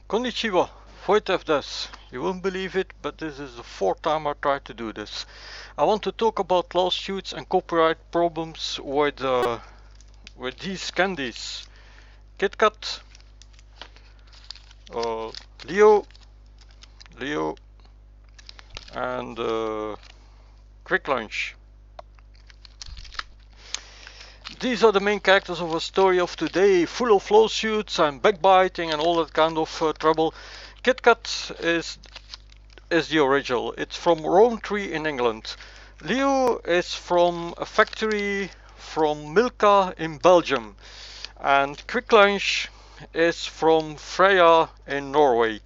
Konnichiwa, Wojtek des. You won't believe it, but this is the fourth time I tried to do this. I want to talk about lawsuits and copyright problems with these candies. KitKat, uh, Leo, and Kvikk Lunsj. These are the main characters of a story of today, full of lawsuits and backbiting and all that kind of trouble. KitKat is the original. It's from Rowntree in England. Leo is from a factory from Milka in Belgium. And Kvikk Lunsj is from Freia in Norway.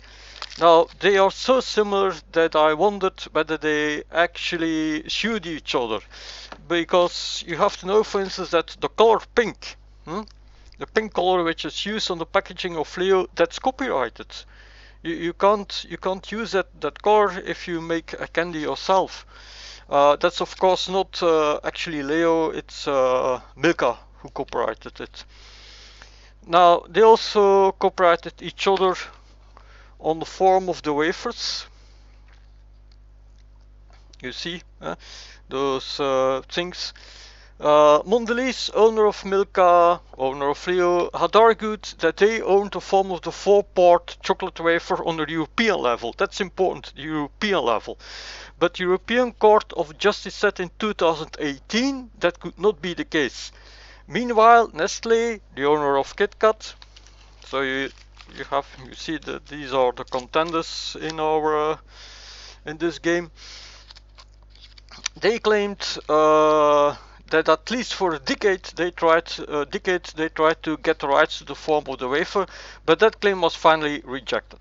Now, they are so similar that I wondered whether they actually sued each other. Because you have to know, for instance, that the color pink, the pink color which is used on the packaging of Leo, that's copyrighted. You can't use that color if you make a candy yourself. That's of course not actually Leo, it's Milka who copyrighted it. Now they also copyrighted each other on the form of the wafers. You see those things. Mondelez, owner of Milka, owner of Leo, had argued that they owned the form of the 4-part chocolate wafer on the European level. That's important, the European level. But the European Court of Justice said in 2018 that could not be the case. Meanwhile, Nestlé, the owner of KitKat, so you see that these are the contenders in our in this game. They claimed that at least for a decade they tried to get the rights to the form of the wafer, but that claim was finally rejected.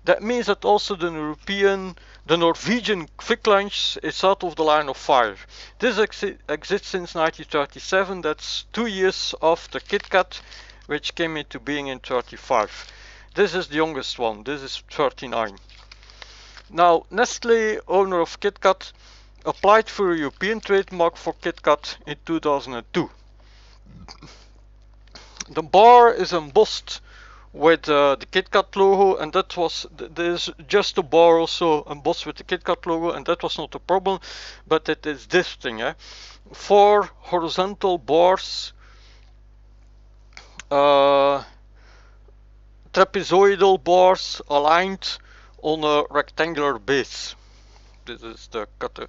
That means that also the Norwegian Kvikk Lunsj is out of the line of fire. This exists since 1937, that's 2 years after KitKat, which came into being in 1935. This is the youngest one, this is 39. Now, Nestlé, owner of KitKat, applied for a European trademark for KitKat in 2002. The bar is embossed with the KitKat logo, and there's just a bar also embossed with the KitKat logo, and that was not a problem, but it is this thing, 4 horizontal bars, trapezoidal bars aligned on a rectangular base. This is the cutter.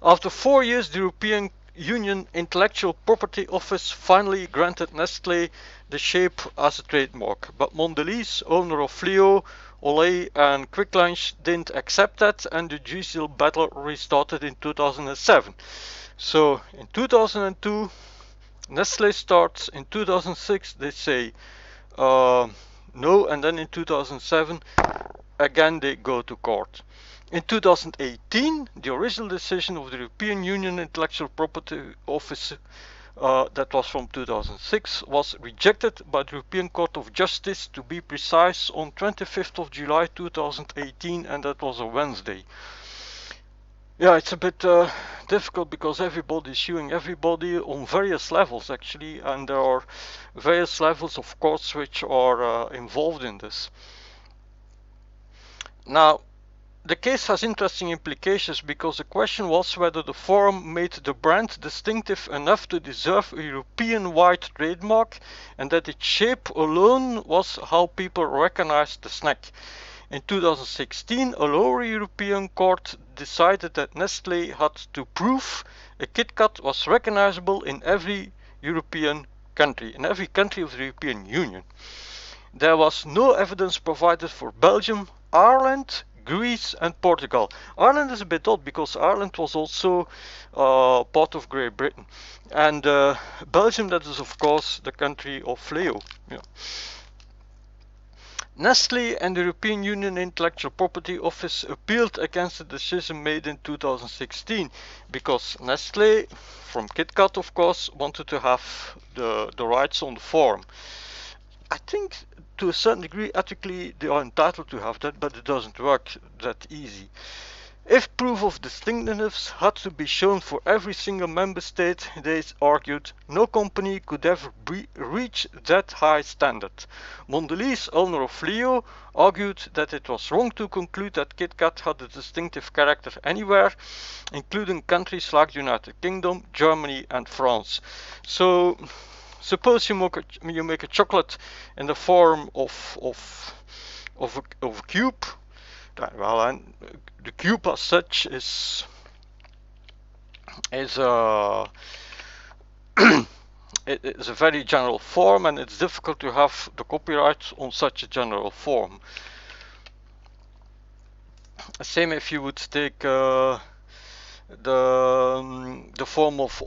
After 4 years, the European Union Intellectual Property Office finally granted Nestlé the shape as a trademark, but Mondelez, owner of Leo, Olé and Kvikk Lunsj didn't accept that, and the judicial battle restarted in 2007. So in 2002 Nestlé starts, in 2006 they say no, and then in 2007 again they go to court. In 2018, the original decision of the European Union Intellectual Property Office, that was from 2006, was rejected by the European Court of Justice, to be precise, on 25th of July 2018, and that was a Wednesday. Yeah, it's a bit difficult because everybody is suing everybody on various levels actually, and there are various levels of courts which are involved in this. Now, the case has interesting implications because the question was whether the form made the brand distinctive enough to deserve a European-wide trademark, and that its shape alone was how people recognized the snack. In 2016, a lower European court decided that Nestlé had to prove a KitKat was recognizable in every European country, in every country of the European Union. There was no evidence provided for Belgium, Ireland, Greece and Portugal. Ireland is a bit odd because Ireland was also part of Great Britain. And Belgium, that is of course the country of Leo. Yeah. Nestlé and the European Union Intellectual Property Office appealed against the decision made in 2016 because Nestlé, from KitKat of course, wanted to have the rights on the form. I think to a certain degree ethically they are entitled to have that, but it doesn't work that easy. If proof of distinctiveness had to be shown for every single member state, they argued, no company could ever reach that high standard. Mondelez, owner of Leo, argued that it was wrong to conclude that KitKat had a distinctive character anywhere, including countries like the United Kingdom, Germany and France. So, suppose you make a chocolate in the form of a cube. Well, and the cube as such is a it is a very general form, and it's difficult to have the copyright on such a general form. Same if you would take the form of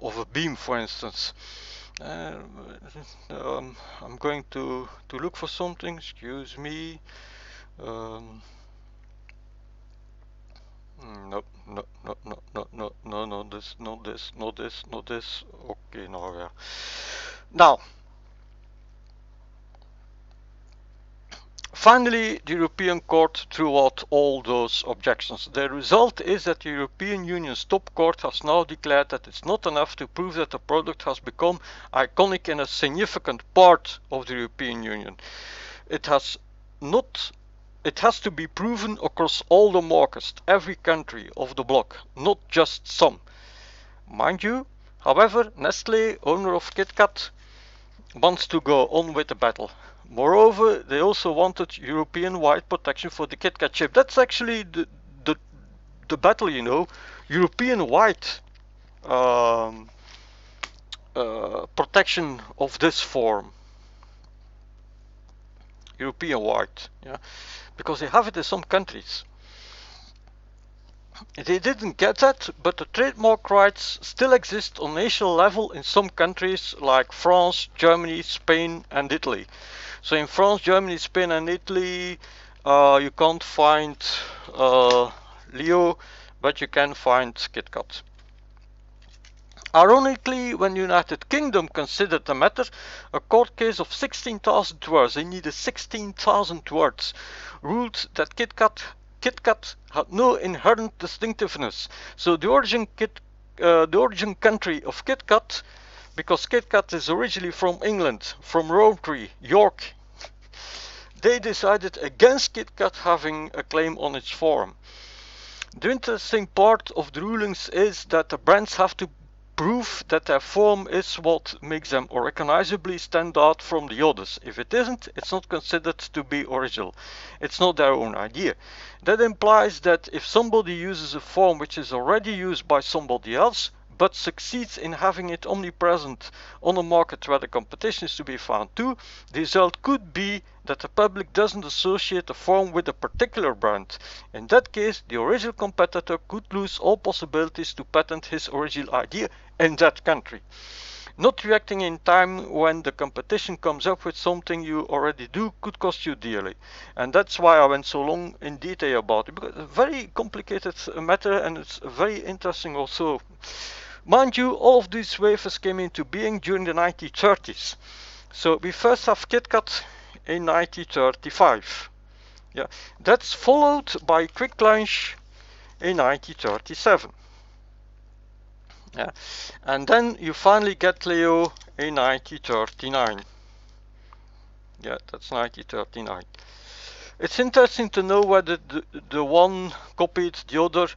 a beam, for instance. I'm going to look for something. Excuse me. No, no, no, no, no, no, no, no, this, not this, not this, not this. Okay, now yeah. Now, finally, the European Court threw out all those objections. The result is that the European Union's top court has now declared that it's not enough to prove that the product has become iconic in a significant part of the European Union. It has to be proven across all the markets, every country of the bloc, not just some. Mind you, however, Nestlé, owner of KitKat, wants to go on with the battle. Moreover, they also wanted European-wide protection for the KitKat chip. That's actually the battle, you know, European-wide protection of this form. European-wide, yeah, because they have it in some countries. They didn't get that, but the trademark rights still exist on national level in some countries like France, Germany, Spain and Italy. So in France, Germany, Spain and Italy, you can't find Leo, but you can find KitKat. Ironically, when the United Kingdom considered the matter, a court case of 16,000 words, they needed 16,000 words, ruled that KitKat had no inherent distinctiveness. So the origin country of KitKat, because KitKat is originally from England, from Rowntree, York, they decided against KitKat having a claim on its form. The interesting part of the rulings is that the brands have to prove that their form is what makes them recognizably stand out from the others. If it isn't, it's not considered to be original. It's not their own idea. That implies that if somebody uses a form which is already used by somebody else, but succeeds in having it omnipresent on a market where the competition is to be found too, the result could be that the public doesn't associate the form with a particular brand. In that case, the original competitor could lose all possibilities to patent his original idea in that country. Not reacting in time when the competition comes up with something you already do could cost you dearly. And that's why I went so long in detail about it, because it's a very complicated matter and it's very interesting also. Mind you, all of these wafers came into being during the 1930s. So we first have KitKat in 1935. Yeah, that's followed by Kvikk Lunsj in 1937. Yeah, and then you finally get Leo in 1939. Yeah, that's 1939. It's interesting to know whether the one copied the other,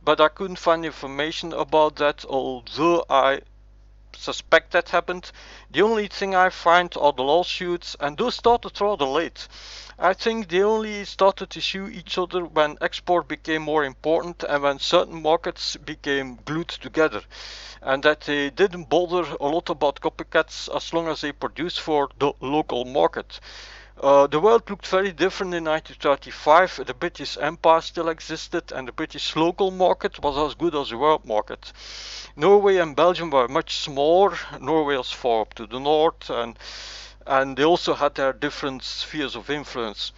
but I couldn't find information about that, although I suspect that happened. The only thing I find are the lawsuits, and those started rather late. I think they only started to sue each other when export became more important and when certain markets became glued together, and that they didn't bother a lot about copycats as long as they produced for the local market. The world looked very different in 1935. The British Empire still existed and the British local market was as good as the world market. Norway and Belgium were much smaller. Norway was far up to the north, and they also had their different spheres of influence.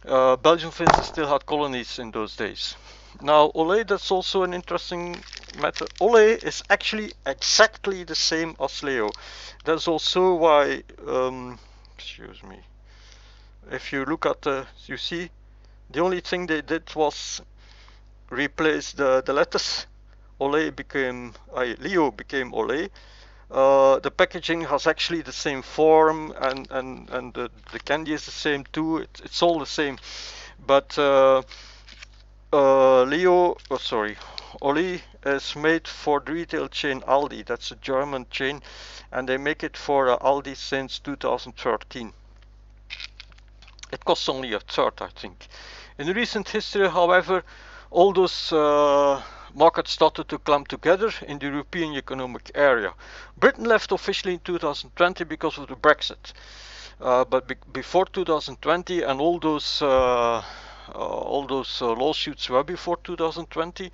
Belgium, for instance, still had colonies in those days. Now, Olé, that's also an interesting matter. Olé is actually exactly the same as Leo. That's also why, excuse me, if you look at you see, the only thing they did was replaced the letters. Olé became Leo became Olé. The packaging has actually the same form, and the candy is the same too. It's all the same, but Leo, oh sorry, Olé is made for the retail chain Aldi. That's a German chain, and they make it for Aldi since 2013. It costs only a third, I think. In recent history, however, all those markets started to clump together in the European Economic Area. Britain left officially in 2020 because of the Brexit. But before 2020, and all those lawsuits were before 2020,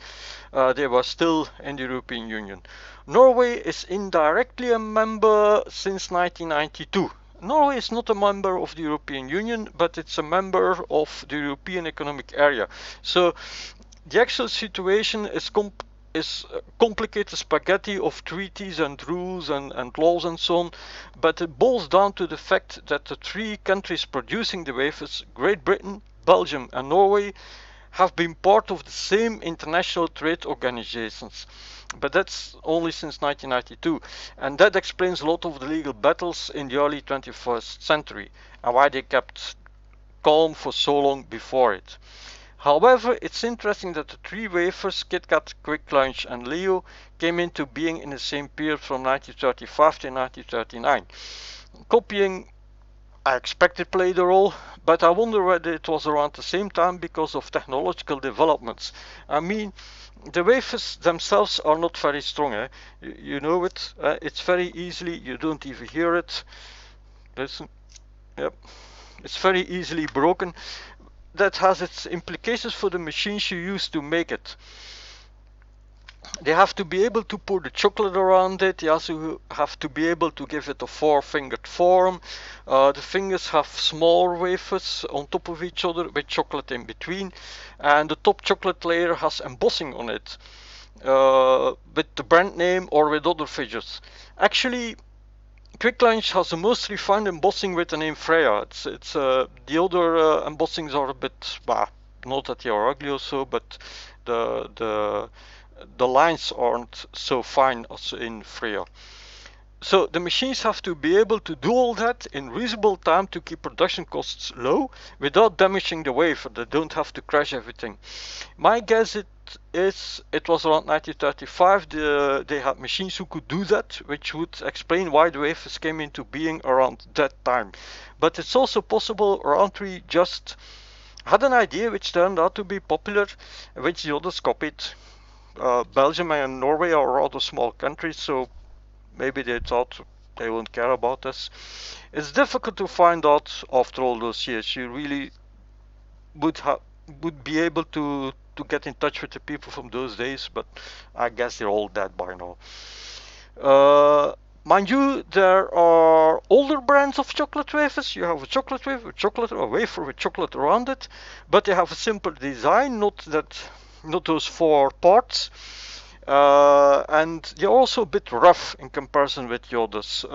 they were still in the European Union. Norway is indirectly a member since 1992. Norway is not a member of the European Union, but it's a member of the European Economic Area. So the actual situation is complicated spaghetti of treaties and rules and laws and so on, but it boils down to the fact that the three countries producing the wafers, Great Britain, Belgium and Norway, have been part of the same international trade organizations. But that's only since 1992, and that explains a lot of the legal battles in the early 21st century and why they kept calm for so long before it. However, it's interesting that the three wafers, KitKat, Kvikk Lunsj and Leo, came into being in the same period from 1935 to 1939. Copying, I expect it played a role, but I wonder whether it was around the same time because of technological developments. I mean, the wafers themselves are not very strong. You know it. It's very easily, you don't even hear it. Listen. Yep. It's very easily broken. That has its implications for the machines you use to make it. They have to be able to pour the chocolate around it. They also have to be able to give it a four-fingered form. The fingers have small wafers on top of each other with chocolate in between, and the top chocolate layer has embossing on it with the brand name or with other figures. Actually, Kvikk Lunsj has the most refined embossing with the name Freia. The other embossings are a bit, bah, not that they are ugly or so, but the lines aren't so fine as in Freia. So the machines have to be able to do all that in reasonable time to keep production costs low without damaging the wafer. They don't have to crash everything. My guess it was around 1935 they had machines who could do that, which would explain why the wafers came into being around that time. But it's also possible rowntree just had an idea which turned out to be popular, which the others copied. Belgium and Norway are rather small countries, so maybe they thought they won't care about this. It's difficult to find out after all those years. You really would be able to get in touch with the people from those days, but I guess they're all dead by now. Mind you, there are older brands of chocolate wafers. You have a chocolate wafer, a wafer with chocolate around it, but they have a simple design, not those four parts. And they're also a bit rough in comparison with the others.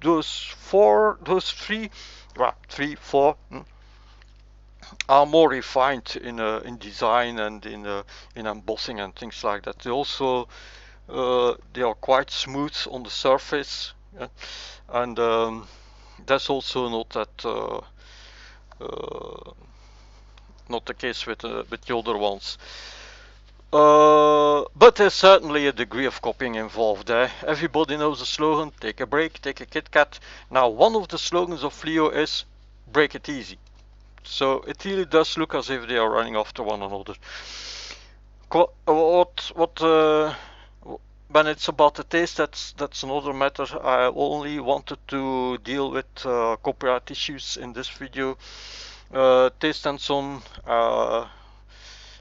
Those three, are more refined in design and in embossing and things like that. They also they are quite smooth on the surface, and that's also not the case with the other ones. But there's certainly a degree of copying involved. Everybody knows the slogan, take a break, take a KitKat. Now, one of the slogans of Leo is, break it easy. So it really does look as if they are running after one another. When it's about the taste, that's another matter. I only wanted to deal with copyright issues in this video. Taste and so on,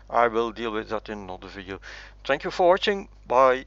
I will deal with that in another video. Thank you for watching. Bye.